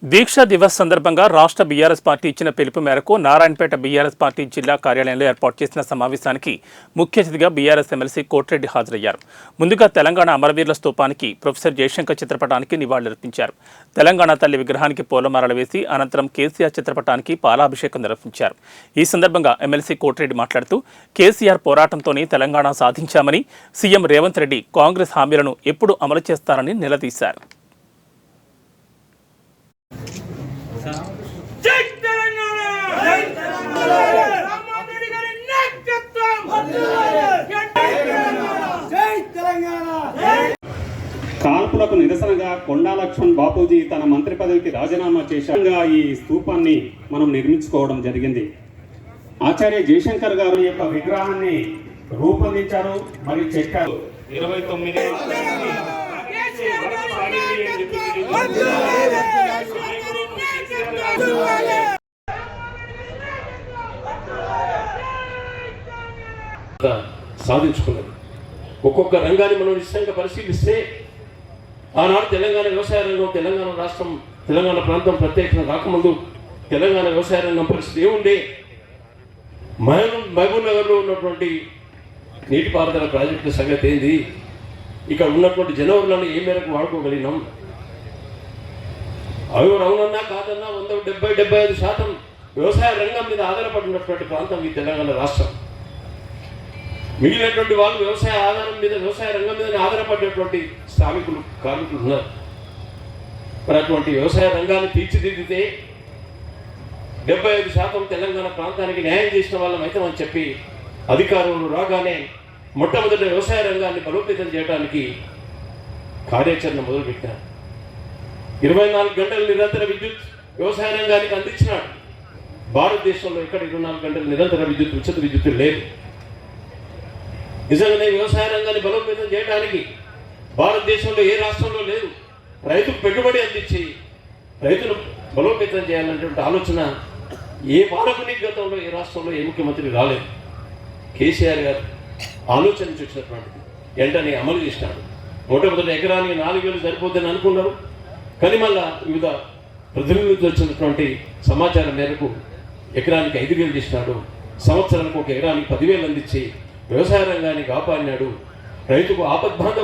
దీక్షా దివస్ సందర్భంగా రాష్ట్ర BRS party ఇచ్చిన పిలుపు మేరకు నారాయణపేట బీఆర్ఎస్ పార్టీ జిల్లా కార్యాలయంలో ఏర్పాటు చేసిన సమావేశానికి ముఖ్య అతిథిగా బీఆర్ఎస్ ఎమ్మెల్సీ కోటిరెడ్డి హాజరయ్యారు. ముందుగా తెలంగాణ అమరవీరుల స్తూపానికి ప్రొఫెసర్ జయశంకర్ చిత్రపటానికి నివాళులర్పించారు. తెలంగాణ తల్లి విగ్రహానికి పూలమాలలు వేసి అనంతరం కేసీఆర్ చిత్రపటానికి పాలాభిషేకం నిర్వహించారు. ఈ సందర్భంగా ఎమ్మెల్సీ కోటిరెడ్డి మాట్లాడుతూ కేసీఆర్ పోరాటంతోనే తెలంగాణ సాధించామని, సీఎం రేవంత్ రెడ్డి కాంగ్రెస్ హామీలను ఎప్పుడు అమలు చేస్తారని నిలదీశారు. జై తెలంగాణ జై తెలంగాణ రామ్మోహన్ రెడ్డి గారి నాయకత్వం జై తెలంగాణ కాల్పులకు నిరసనగా కొండా లక్ష్మణ్ బాపూజీ తన మంత్రి పదవికి రాజీనామా చేశాక ఈ స్తూపాన్ని మనం నిర్మించుకోవడం జరిగింది. ఆచార్య జయశంకర్ గారు యొక్క విగ్రహాన్ని రూపొందించారు మరియు చెక్కారు. 29 సాధించుకున్నది. ఒక్కొక్క రంగాన్ని మనం నిశ్చయంగా పరిశీలిస్తే ఆనాడు తెలంగాణ వ్యవసాయ రంగం, తెలంగాణ రాష్ట్రం, తెలంగాణ ప్రాంతం ప్రత్యేకంగా రాకముందు తెలంగాణ వ్యవసాయ రంగం పరిస్థితి ఏముండే? మహబూబ్ నగర్లో ఉన్నటువంటి నీటిపారుదల ప్రాజెక్టుల సంగతి ఏంది? ఇక్కడ ఉన్నటువంటి జనవరులను ఏ మేరకు వాడుకోగలిగినాం? అవి అవునన్నా కాదన్నా 170-75% వ్యవసాయ రంగం మీద ఆధారపడినటువంటి ప్రాంతం ఈ తెలంగాణ రాష్ట్రం. మిగిలినటువంటి వాళ్ళు వ్యవసాయ ఆధారం మీద, వ్యవసాయ రంగం మీద ఆధారపడినటువంటి శ్రామికులు, కార్మికులు ఉన్నారు. మరి అటువంటి వ్యవసాయ రంగాన్ని తీర్చిదిద్దితే 75% తెలంగాణ ప్రాంతానికి న్యాయం చేసిన వాళ్ళం అవుతామని చెప్పి అధికారులు రాగానే మొట్టమొదటి వ్యవసాయ రంగాన్ని బలోపేతం చేయడానికి కార్యాచరణ మొదలుపెట్టారు. 24 గంటల నిరంతర విద్యుత్ వ్యవసాయ రంగానికి అందించినాడు. భారతదేశంలో ఎక్కడ 24 గంటల నిరంతర విద్యుత్, ఉచిత విద్యుత్ లేదు. నిజంగానే వ్యవసాయ రంగాన్ని బలోపేతం చేయడానికి భారతదేశంలో ఏ రాష్ట్రంలో లేదు. రైతుకు పెట్టుబడి అందించి రైతులు బలోపేతం చేయాలనేటువంటి ఆలోచన ఏ పాలకునికి గతంలో ఏ రాష్ట్రంలో ఏ ముఖ్యమంత్రి రాలేదు. కేసీఆర్ గారు ఆలోచన చూసినటువంటిది వెంటనే అమలు చేసినాడు. మొట్టమొదటి ఎకరానికి 4,000 సరిపోతుందని అనుకున్నారు. కానీ మళ్ళా వివిధ ప్రతినిధులతో వచ్చినటువంటి సమాచారం మేరకు ఎకరానికి 5,000 చేసినాడు. సంవత్సరానికి ఒక ఎకరానికి 10,000 అందించి వ్యవసాయ రంగాన్ని కాపాడినాడు. రైతుకు ఆపద్బాంధవ